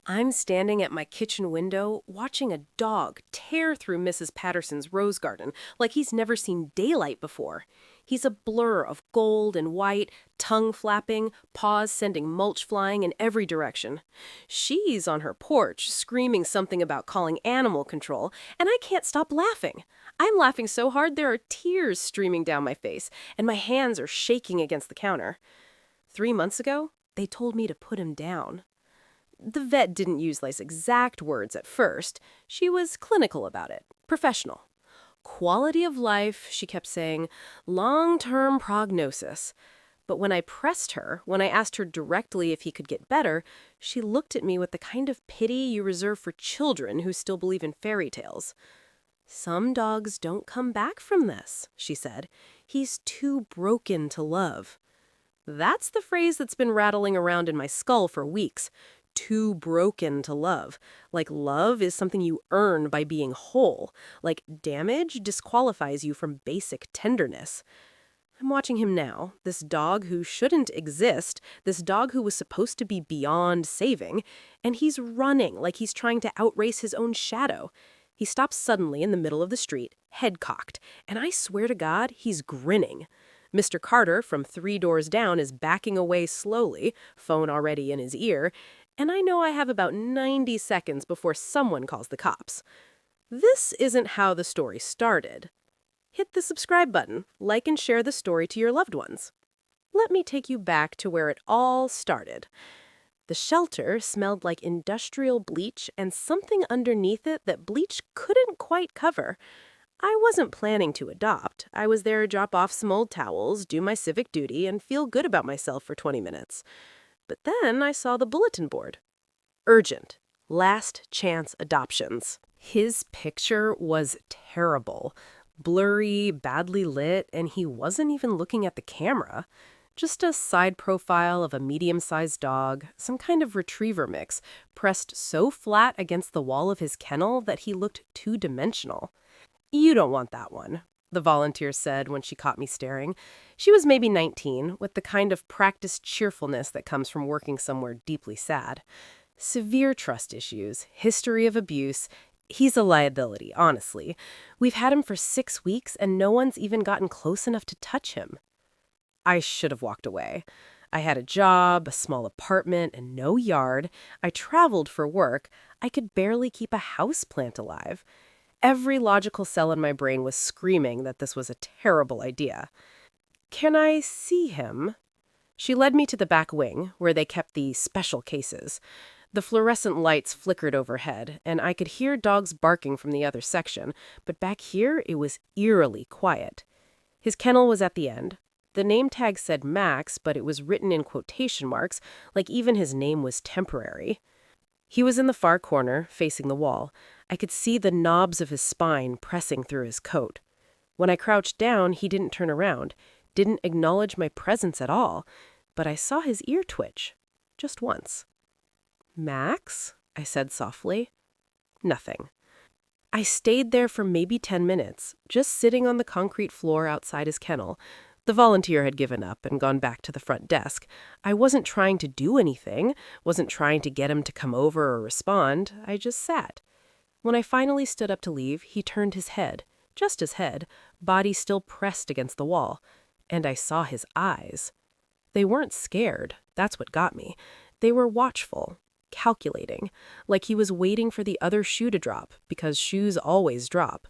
I'm standing at my kitchen window watching a dog tear through Mrs. Patterson's rose garden like he's never seen daylight before. He's a blur of gold and white, tongue flapping, paws sending mulch flying in every direction. She's on her porch screaming something about calling animal control, and I can't stop laughing. I'm laughing so hard there are tears streaming down my face, and my hands are shaking against the counter. 3 months ago, they told me to put him down. The vet didn't use those exact words at first. She was clinical about it, professional. Quality of life, she kept saying, long-term prognosis. But when I pressed her, when I asked her directly if he could get better, she looked at me with the kind of pity you reserve for children who still believe in fairy tales. Some dogs don't come back from this, she said. He's too broken to love. That's the phrase that's been rattling around in my skull for weeks. Too broken to love. Like love is something you earn by being whole. Like damage disqualifies you from basic tenderness. I'm watching him now, this dog who shouldn't exist, this dog who was supposed to be beyond saving, and he's running like he's trying to outrace his own shadow. He stops suddenly in the middle of the street, head cocked, and I swear to God, he's grinning. Mr. Carter, from 3 doors down, is backing away slowly, phone already in his ear, and I know I have about 90 seconds before someone calls the cops. This isn't how the story started. Hit the subscribe button, like and share the story to your loved ones. Let me take you back to where it all started. The shelter smelled like industrial bleach and something underneath it that bleach couldn't quite cover. I wasn't planning to adopt. I was there to drop off some old towels, do my civic duty, and feel good about myself for 20 minutes. But then I saw the bulletin board. Urgent. Last chance adoptions. His picture was terrible. Blurry, badly lit, and he wasn't even looking at the camera. Just a side profile of a medium-sized dog, some kind of retriever mix, pressed so flat against the wall of his kennel that he looked two-dimensional. "You don't want that one," the volunteer said when she caught me staring. She was maybe 19, with the kind of practiced cheerfulness that comes from working somewhere deeply sad. Severe trust issues, history of abuse. He's a liability, honestly. We've had him for 6 weeks, and no one's even gotten close enough to touch him. I should have walked away. I had a job, a small apartment, and no yard. I traveled for work. I could barely keep a houseplant alive. Every logical cell in my brain was screaming that this was a terrible idea. "Can I see him?" She led me to the back wing, where they kept the special cases. The fluorescent lights flickered overhead, and I could hear dogs barking from the other section, but back here it was eerily quiet. His kennel was at the end. The name tag said Max, but it was written in quotation marks, like even his name was temporary. He was in the far corner, facing the wall. I could see the knobs of his spine pressing through his coat. When I crouched down, he didn't turn around, didn't acknowledge my presence at all, but I saw his ear twitch. Just once. "Max?" I said softly. Nothing. I stayed there for maybe 10 minutes, just sitting on the concrete floor outside his kennel. The volunteer had given up and gone back to the front desk. I wasn't trying to do anything, wasn't trying to get him to come over or respond. I just sat. When I finally stood up to leave, he turned his head, just his head, body still pressed against the wall, and I saw his eyes. They weren't scared, that's what got me. They were watchful, calculating, like he was waiting for the other shoe to drop, because shoes always drop.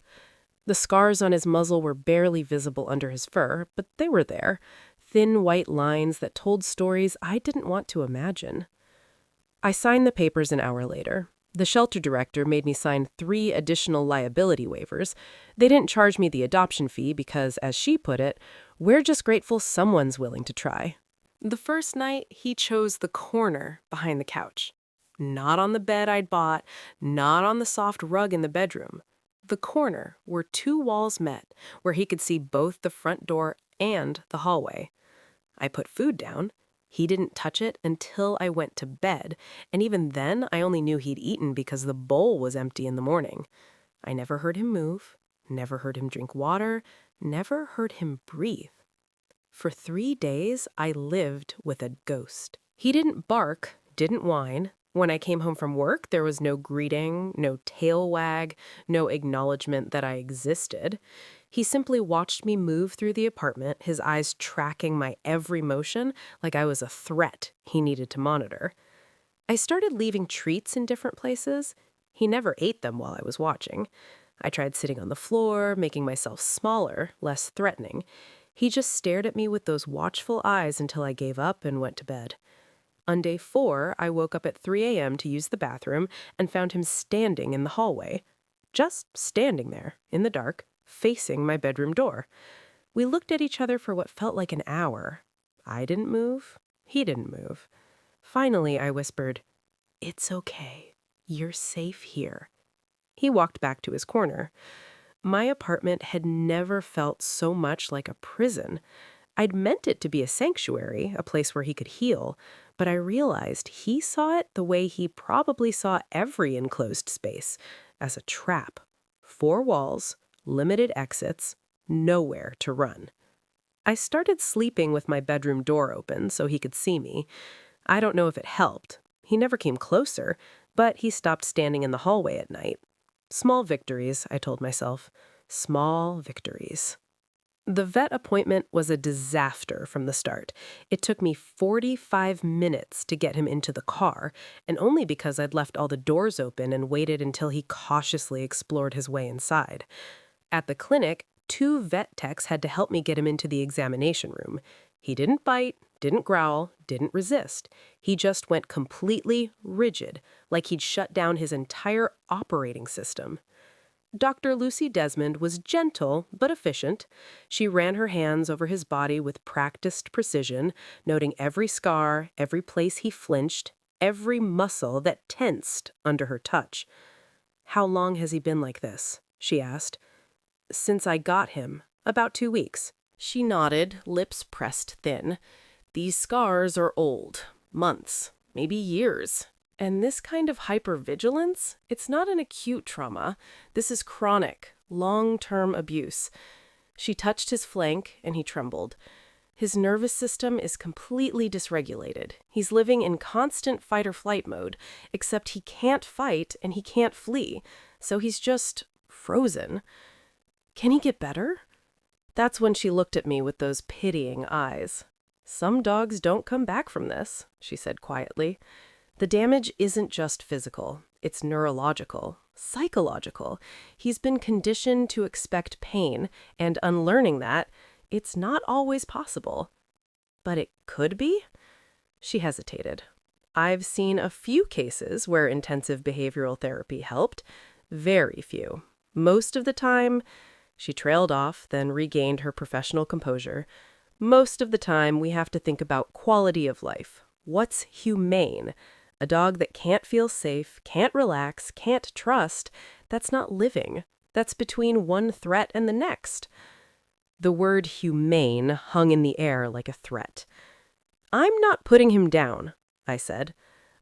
The scars on his muzzle were barely visible under his fur, but they were there, thin white lines that told stories I didn't want to imagine. I signed the papers an hour later. The shelter director made me sign 3 additional liability waivers. They didn't charge me the adoption fee because, as she put it, we're just grateful someone's willing to try. The first night, he chose the corner behind the couch. Not on the bed I'd bought, not on the soft rug in the bedroom. The corner where 2 walls met, where he could see both the front door and the hallway. I put food down. He didn't touch it until I went to bed, and even then I only knew he'd eaten because the bowl was empty in the morning. I never heard him move, never heard him drink water, never heard him breathe. For 3 days, I lived with a ghost. He didn't bark, didn't whine. When I came home from work, there was no greeting, no tail wag, no acknowledgement that I existed. He simply watched me move through the apartment, his eyes tracking my every motion like I was a threat he needed to monitor. I started leaving treats in different places. He never ate them while I was watching. I tried sitting on the floor, making myself smaller, less threatening. He just stared at me with those watchful eyes until I gave up and went to bed. On day 4, I woke up at 3 a.m. to use the bathroom and found him standing in the hallway. Just standing there, in the dark, facing my bedroom door. We looked at each other for what felt like an hour. I didn't move. He didn't move. Finally, I whispered, "It's okay. You're safe here." He walked back to his corner. My apartment had never felt so much like a prison. I'd meant it to be a sanctuary, a place where he could heal, but I realized he saw it the way he probably saw every enclosed space, as a trap. 4 walls, limited exits, nowhere to run. I started sleeping with my bedroom door open so he could see me. I don't know if it helped. He never came closer, but he stopped standing in the hallway at night. Small victories, I told myself. Small victories. The vet appointment was a disaster from the start. It took me 45 minutes to get him into the car, and only because I'd left all the doors open and waited until he cautiously explored his way inside. At the clinic, 2 vet techs had to help me get him into the examination room. He didn't bite, didn't growl, didn't resist. He just went completely rigid, like he'd shut down his entire operating system. Dr. Lucy Desmond was gentle but efficient. She ran her hands over his body with practiced precision, noting every scar, every place he flinched, every muscle that tensed under her touch. "How long has he been like this?" she asked. "Since I got him. About 2 weeks." She nodded, lips pressed thin. "These scars are old. Months, maybe years. And this kind of hypervigilance, it's not an acute trauma. This is chronic, long-term abuse." She touched his flank, and he trembled. "His nervous system is completely dysregulated. He's living in constant fight-or-flight mode, except he can't fight and he can't flee, so he's just frozen. Can he get better?" That's when she looked at me with those pitying eyes. "Some dogs don't come back from this," she said quietly. "The damage isn't just physical. It's neurological, psychological. He's been conditioned to expect pain, and unlearning that, it's not always possible." "But it could be?" She hesitated. "I've seen a few cases where intensive behavioral therapy helped. Very few. Most of the time..." She trailed off, then regained her professional composure. "Most of the time, we have to think about quality of life. What's humane? A dog that can't feel safe, can't relax, can't trust, that's not living. That's between one threat and the next." The word humane hung in the air like a threat. "I'm not putting him down," I said.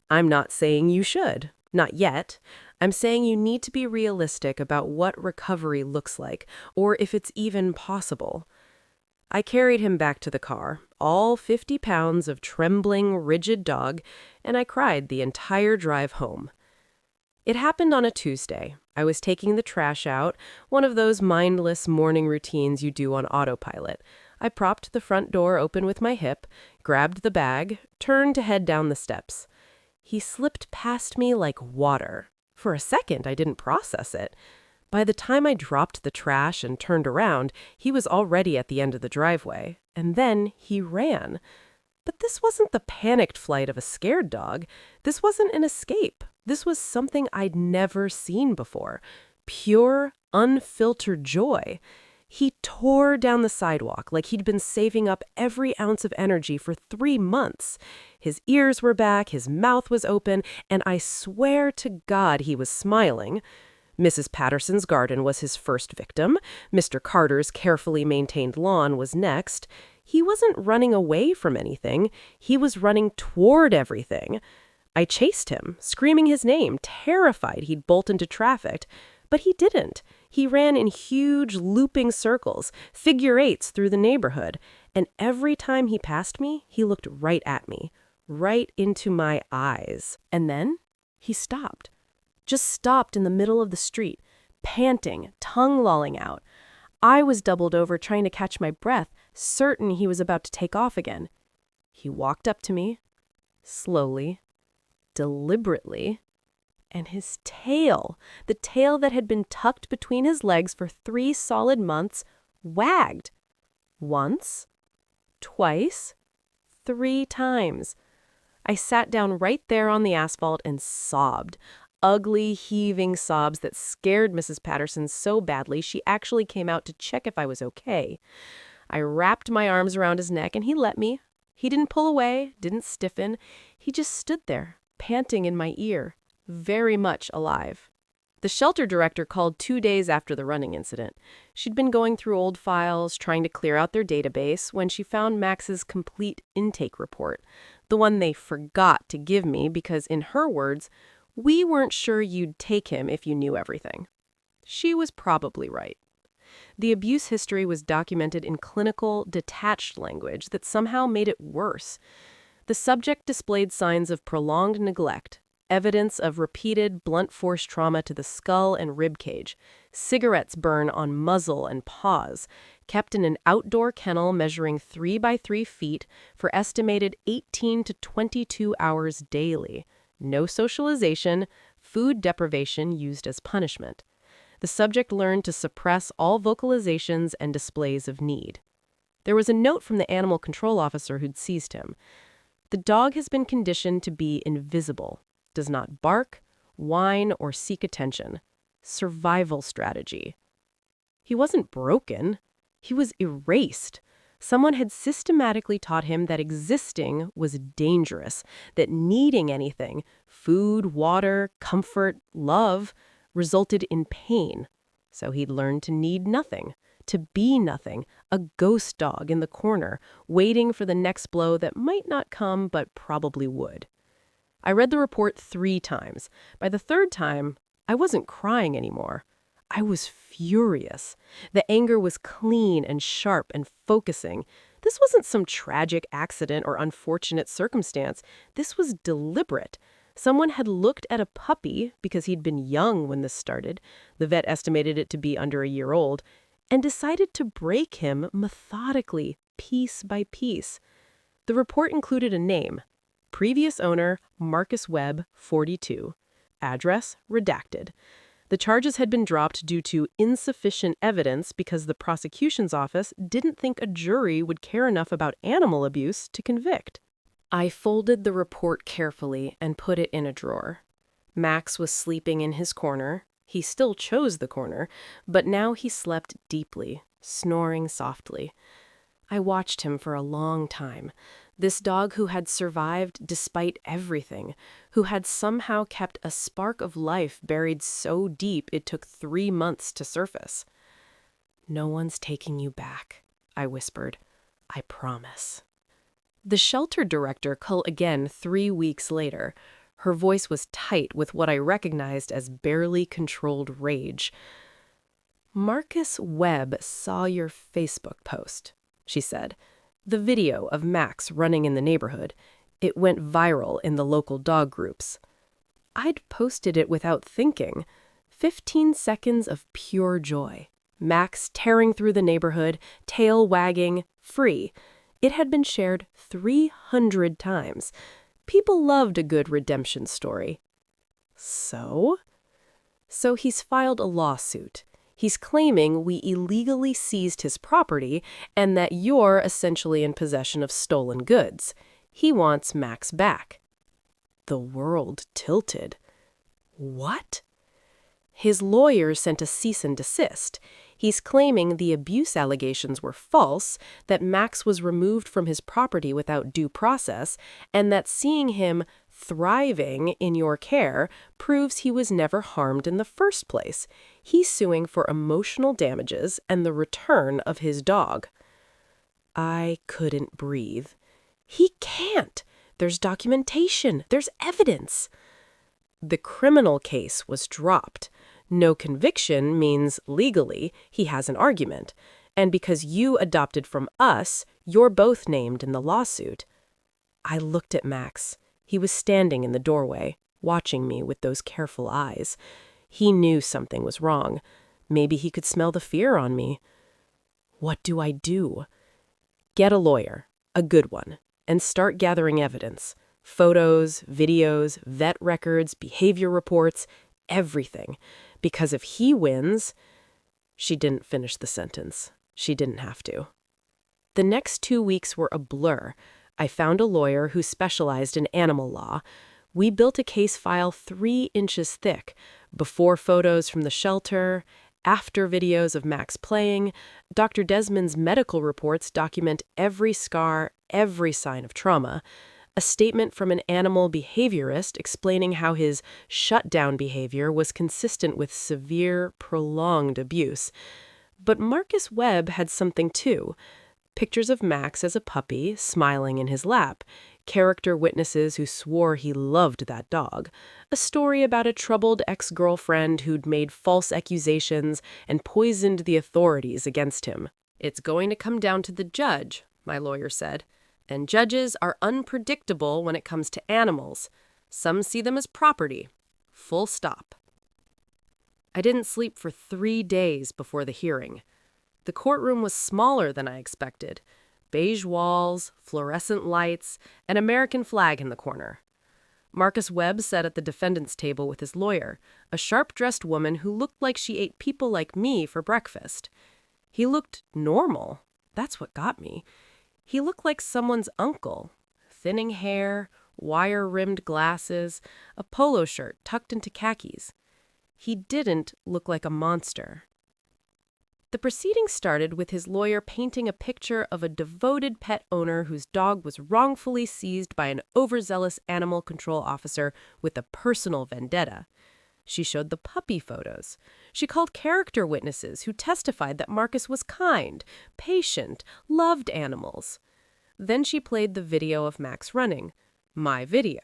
"I'm not saying you should. Not yet. I'm saying you need to be realistic about what recovery looks like, or if it's even possible." I carried him back to the car, all 50 pounds of trembling, rigid dog, and I cried the entire drive home. It happened on a Tuesday. I was taking the trash out, one of those mindless morning routines you do on autopilot. I propped the front door open with my hip, grabbed the bag, turned to head down the steps. He slipped past me like water. For a second, I didn't process it. By the time I dropped the trash and turned around, he was already at the end of the driveway. And then he ran. But this wasn't the panicked flight of a scared dog. This wasn't an escape. This was something I'd never seen before. Pure, unfiltered joy. He tore down the sidewalk like he'd been saving up every ounce of energy for 3 months. His ears were back, his mouth was open, and I swear to God he was smiling. Mrs. Patterson's garden was his first victim. Mr. Carter's carefully maintained lawn was next. He wasn't running away from anything. He was running toward everything. I chased him, screaming his name, terrified he'd bolt into traffic. But he didn't. He ran in huge, looping circles, figure eights through the neighborhood. And every time he passed me, he looked right at me, right into my eyes. And then He stopped. Just stopped in the middle of the street, panting, tongue lolling out. I was doubled over trying to catch my breath, certain he was about to take off again. He walked up to me, slowly, deliberately, and his tail, the tail that had been tucked between his legs for 3 solid months, wagged. Once, twice, 3 times. I sat down right there on the asphalt and sobbed. Ugly, heaving sobs that scared Mrs. Patterson so badly she actually came out to check if I was okay. I wrapped my arms around his neck and he let me. He didn't pull away, didn't stiffen. He just stood there, panting in my ear, very much alive. The shelter director called 2 days after the running incident. She'd been going through old files, trying to clear out their database, when she found Max's complete intake report, the one they forgot to give me because, in her words, we weren't sure you'd take him if you knew everything. She was probably right. The abuse history was documented in clinical, detached language that somehow made it worse. The subject displayed signs of prolonged neglect, evidence of repeated blunt force trauma to the skull and rib cage, cigarettes burn on muzzle and paws, kept in an outdoor kennel measuring 3 by 3 feet for estimated 18 to 22 hours daily. No socialization, food deprivation used as punishment. The subject learned to suppress all vocalizations and displays of need. There was a note from the animal control officer who'd seized him. The dog has been conditioned to be invisible, does not bark, whine, or seek attention. Survival strategy. He wasn't broken. He was erased. Someone had systematically taught him that existing was dangerous, that needing anything, food, water, comfort, love, resulted in pain. So he'd learned to need nothing, to be nothing, a ghost dog in the corner, waiting for the next blow that might not come but probably would. I read the report 3 times. By the 3rd time, I wasn't crying anymore. I was furious. The anger was clean and sharp and focusing. This wasn't some tragic accident or unfortunate circumstance. This was deliberate. Someone had looked at a puppy, because he'd been young when this started, the vet estimated it to be under a year old, and decided to break him methodically, piece by piece. The report included a name: previous owner, Marcus Webb, 42. Address, redacted. The charges had been dropped due to insufficient evidence because the prosecution's office didn't think a jury would care enough about animal abuse to convict. I folded the report carefully and put it in a drawer. Max was sleeping in his corner. He still chose the corner, but now he slept deeply, snoring softly. I watched him for a long time. This dog who had survived despite everything, who had somehow kept a spark of life buried so deep it took 3 months to surface. "No one's taking you back," I whispered. "I promise." The shelter director called again 3 weeks later. Her voice was tight with what I recognized as barely controlled rage. "Marcus Webb saw your Facebook post," she said. "The video of Max running in the neighborhood. It went viral in the local dog groups." I'd posted it without thinking. 15 seconds of pure joy. Max tearing through the neighborhood, tail wagging, free. It had been shared 300 times. People loved a good redemption story. So he's filed a lawsuit. He's claiming we illegally seized his property and that you're essentially in possession of stolen goods. He wants Max back. The world tilted. What? His lawyer sent a cease and desist. He's claiming the abuse allegations were false, that Max was removed from his property without due process, and that seeing him thriving in your care proves he was never harmed in the first place. He's suing for emotional damages and the return of his dog. I couldn't breathe. He can't. There's documentation. There's evidence. The criminal case was dropped. No conviction means legally he has an argument. And because you adopted from us, you're both named in the lawsuit. I looked at Max. He was standing in the doorway, watching me with those careful eyes. He knew something was wrong. Maybe he could smell the fear on me. What do I do? Get a lawyer, a good one, and start gathering evidence. Photos, videos, vet records, behavior reports, everything. Because if he wins... She didn't finish the sentence. She didn't have to. The next 2 weeks were a blur. I found a lawyer who specialized in animal law. We built a case file 3 inches thick, before photos from the shelter, after videos of Max playing. Dr. Desmond's medical reports document every scar, every sign of trauma. A statement from an animal behaviorist explaining how his shutdown behavior was consistent with severe, prolonged abuse. But Marcus Webb had something too. Pictures of Max as a puppy, smiling in his lap. Character witnesses who swore he loved that dog. A story about a troubled ex-girlfriend who'd made false accusations and poisoned the authorities against him. "It's going to come down to the judge," my lawyer said. "And judges are unpredictable when it comes to animals. Some see them as property. Full stop." I didn't sleep for 3 days before the hearing. The courtroom was smaller than I expected. Beige walls, fluorescent lights, an American flag in the corner. Marcus Webb sat at the defendant's table with his lawyer, a sharp-dressed woman who looked like she ate people like me for breakfast. He looked normal. That's what got me. He looked like someone's uncle. Thinning hair, wire-rimmed glasses, a polo shirt tucked into khakis. He didn't look like a monster. The proceedings started with his lawyer painting a picture of a devoted pet owner whose dog was wrongfully seized by an overzealous animal control officer with a personal vendetta. She showed the puppy photos. She called character witnesses who testified that Marcus was kind, patient, loved animals. Then she played the video of Max running. My video.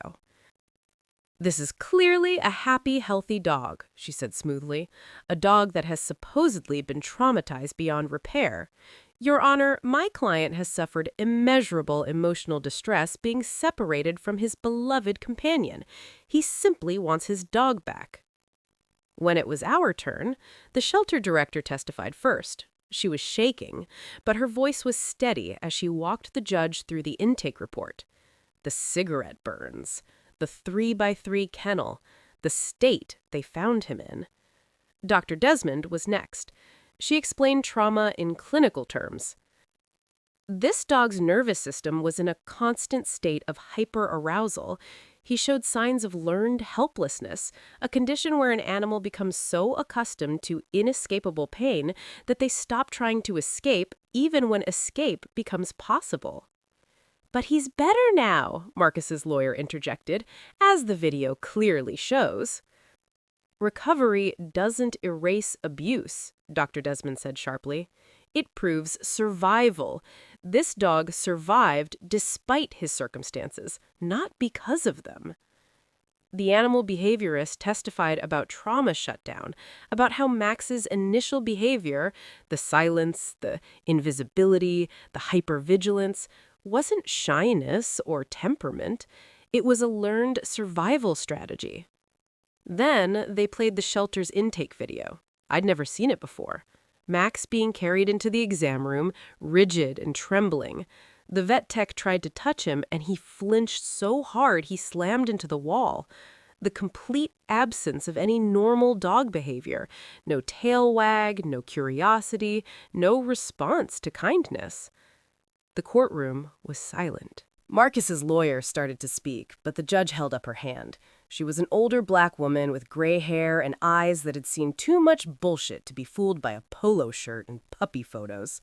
"This is clearly a happy, healthy dog," she said smoothly. "A dog that has supposedly been traumatized beyond repair. Your Honor, my client has suffered immeasurable emotional distress being separated from his beloved companion. He simply wants his dog back." When it was our turn, the shelter director testified first. She was shaking, but her voice was steady as she walked the judge through the intake report. The cigarette burns, the 3x3 kennel, the state they found him in. Dr. Desmond was next. She explained trauma in clinical terms. This dog's nervous system was in a constant state of hyperarousal. He showed signs of learned helplessness, a condition where an animal becomes so accustomed to inescapable pain that they stop trying to escape even when escape becomes possible. "But he's better now," Marcus's lawyer interjected, "as the video clearly shows." "Recovery doesn't erase abuse," Dr. Desmond said sharply. "It proves survival. This dog survived despite his circumstances, not because of them." The animal behaviorist testified about trauma shutdown, about how Max's initial behavior, the silence, the invisibility, the hypervigilance, wasn't shyness or temperament. It was a learned survival strategy. Then they played the shelter's intake video. I'd never seen it before. Max being carried into the exam room, rigid and trembling. The vet tech tried to touch him, and he flinched so hard he slammed into the wall. The complete absence of any normal dog behavior. No tail wag, no curiosity, no response to kindness. The courtroom was silent. Marcus's lawyer started to speak, but the judge held up her hand. She was an older black woman with gray hair and eyes that had seen too much bullshit to be fooled by a polo shirt and puppy photos.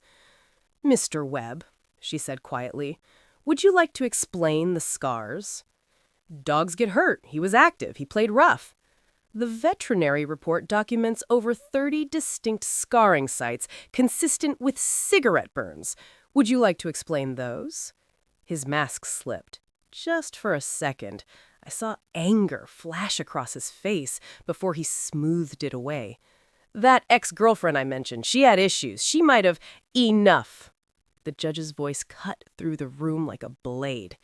"Mr. Webb," she said quietly, "would you like to explain the scars?" "Dogs get hurt. He was active. He played rough." "The veterinary report documents over 30 distinct scarring sites consistent with cigarette burns. Would you like to explain those?" His mask slipped. Just for a second, I saw anger flash across his face before he smoothed it away. "That ex-girlfriend I mentioned, she had issues. She might have..." "Enough!" The judge's voice cut through the room like a blade.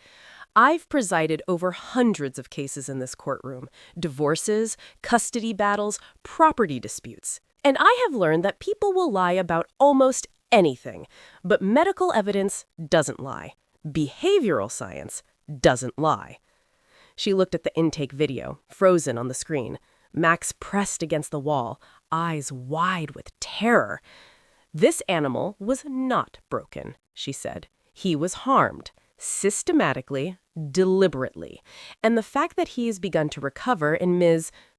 I've presided over hundreds of cases in this courtroom: divorces, custody battles, property disputes. And I have learned that people will lie about almost anything, but medical evidence doesn't lie. Behavioral science doesn't lie. She looked at the intake video, frozen on the screen. Max pressed against the wall, eyes wide with terror. This animal was not broken, she said. He was harmed, systematically, deliberately. And the fact that he has begun to recover in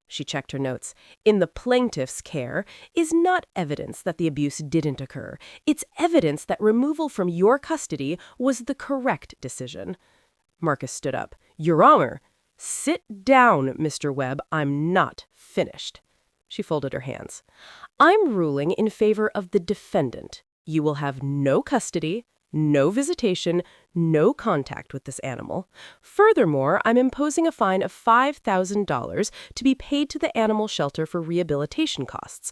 she checked her notes, in the plaintiff's care, is not evidence that the abuse didn't occur. It's evidence that removal from your custody was the correct decision. Marcus stood up. Your Honor, sit down, Mr. Webb. I'm not finished. She folded her hands. I'm ruling in favor of the defendant. You will have no custody, no visitation, no contact with this animal. Furthermore, I'm imposing a fine of $5,000 to be paid to the animal shelter for rehabilitation costs.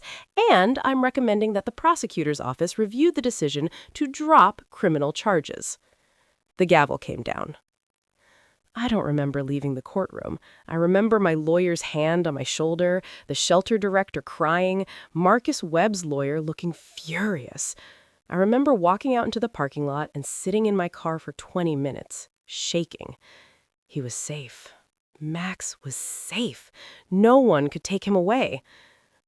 And I'm recommending that the prosecutor's office review the decision to drop criminal charges. The gavel came down. I don't remember leaving the courtroom. I remember my lawyer's hand on my shoulder, the shelter director crying, Marcus Webb's lawyer looking furious. I remember walking out into the parking lot and sitting in my car for 20 minutes, shaking. He was safe. Max was safe. No one could take him away.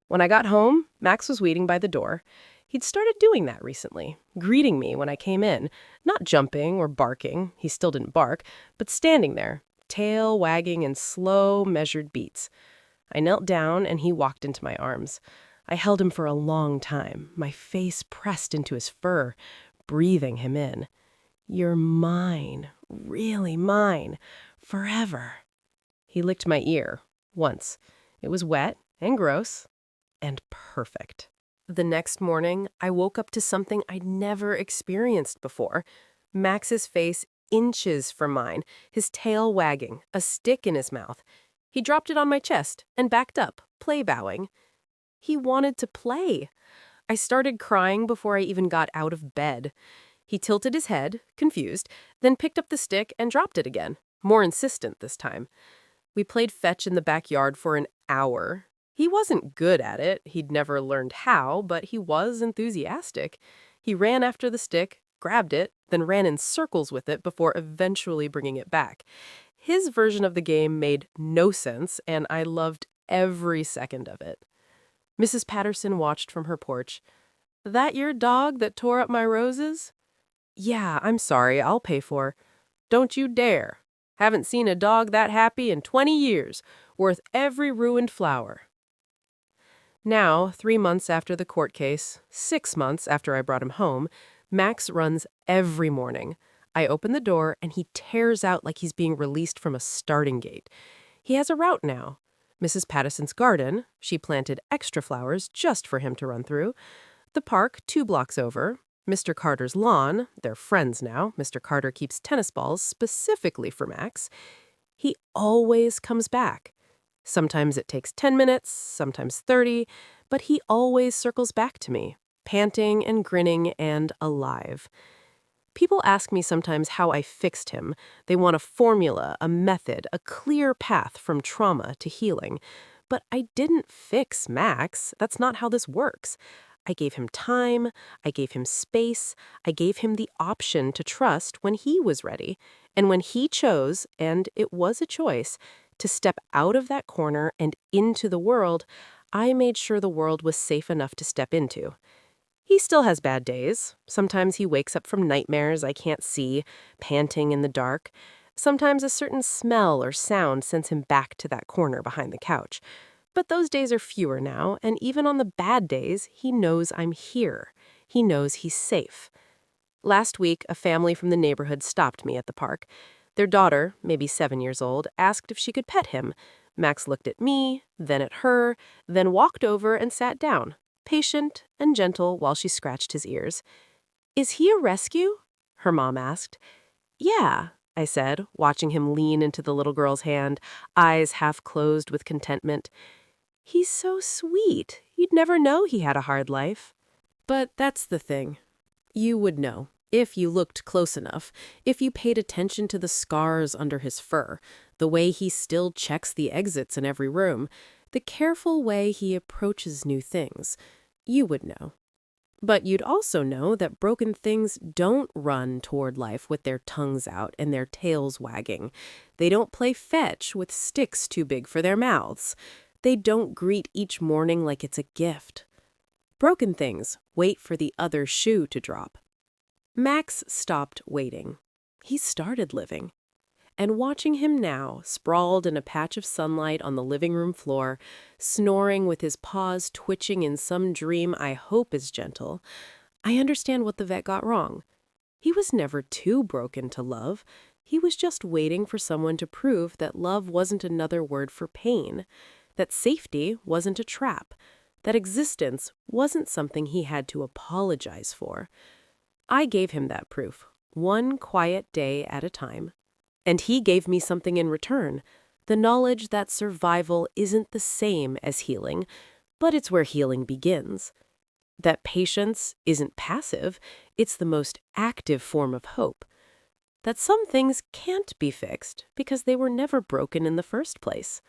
When I got home, Max was waiting by the door. He'd started doing that recently, greeting me when I came in, not jumping or barking, he still didn't bark, but standing there, tail wagging in slow, measured beats. I knelt down and he walked into my arms. I held him for a long time, my face pressed into his fur, breathing him in. You're mine, really mine, forever. He licked my ear, once. It was wet and gross and perfect. The next morning, I woke up to something I'd never experienced before. Max's face inches from mine, his tail wagging, a stick in his mouth. He dropped it on my chest and backed up, play bowing. He wanted to play. I started crying before I even got out of bed. He tilted his head, confused, then picked up the stick and dropped it again, more insistent this time. We played fetch in the backyard for an hour. He wasn't good at it. He'd never learned how, but he was enthusiastic. He ran after the stick, grabbed it, then ran in circles with it before eventually bringing it back. His version of the game made no sense, and I loved every second of it. Mrs. Patterson watched from her porch. That your dog that tore up my roses? Yeah, I'm sorry, I'll pay for. Don't you dare. Haven't seen a dog that happy in 20 years, worth every ruined flower. Now, 3 months after the court case, 6 months after I brought him home, Max runs every morning. I open the door and he tears out like he's being released from a starting gate. He has a route now. Mrs. Patterson's garden, she planted extra flowers just for him to run through. The park 2 blocks over. Mr. Carter's lawn, they're friends now. Mr. Carter keeps tennis balls specifically for Max. He always comes back. Sometimes it takes 10 minutes, sometimes 30, but he always circles back to me, panting and grinning and alive. People ask me sometimes how I fixed him. They want a formula, a method, a clear path from trauma to healing. But I didn't fix Max. That's not how this works. I gave him time, I gave him space, I gave him the option to trust when he was ready. And when he chose, and it was a choice, to step out of that corner and into the world, I made sure the world was safe enough to step into. He still has bad days. Sometimes he wakes up from nightmares I can't see, panting in the dark. Sometimes a certain smell or sound sends him back to that corner behind the couch. But those days are fewer now, and even on the bad days, he knows I'm here. He knows he's safe. Last week, a family from the neighborhood stopped me at the park. Their daughter, maybe 7 years old, asked if she could pet him. Max looked at me, then at her, then walked over and sat down, patient and gentle while she scratched his ears. Is he a rescue? Her mom asked. Yeah, I said, watching him lean into the little girl's hand, eyes half closed with contentment. He's so sweet. You'd never know he had a hard life. But that's the thing. You would know. if you looked close enough, if you paid attention to the scars under his fur, the way he still checks the exits in every room, the careful way he approaches new things, you would know. But you'd also know that broken things don't run toward life with their tongues out and their tails wagging. They don't play fetch with sticks too big for their mouths. They don't greet each morning like it's a gift. Broken things wait for the other shoe to drop. Max stopped waiting. He started living. And watching him now, sprawled in a patch of sunlight on the living room floor, snoring with his paws twitching in some dream I hope is gentle, I understand what the vet got wrong. He was never too broken to love. He was just waiting for someone to prove that love wasn't another word for pain, that safety wasn't a trap, that existence wasn't something he had to apologize for. I gave him that proof, one quiet day at a time. And he gave me something in return, the knowledge that survival isn't the same as healing, but it's where healing begins. That patience isn't passive, it's the most active form of hope. That some things can't be fixed because they were never broken in the first place.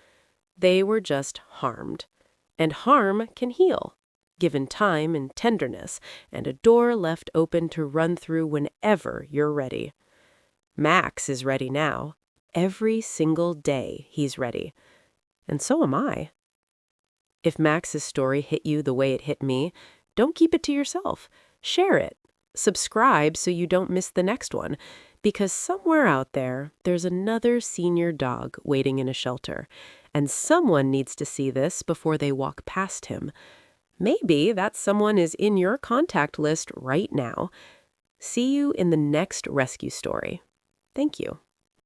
They were just harmed. And harm can heal, given time and tenderness, and a door left open to run through whenever you're ready. Max is ready now. Every single day he's ready. And so am I. If Max's story hit you the way it hit me, don't keep it to yourself. Share it. Subscribe so you don't miss the next one. Because somewhere out there, there's another senior dog waiting in a shelter. And someone needs to see this before they walk past him. Maybe that someone is in your contact list right now. See you in the next rescue story. Thank you.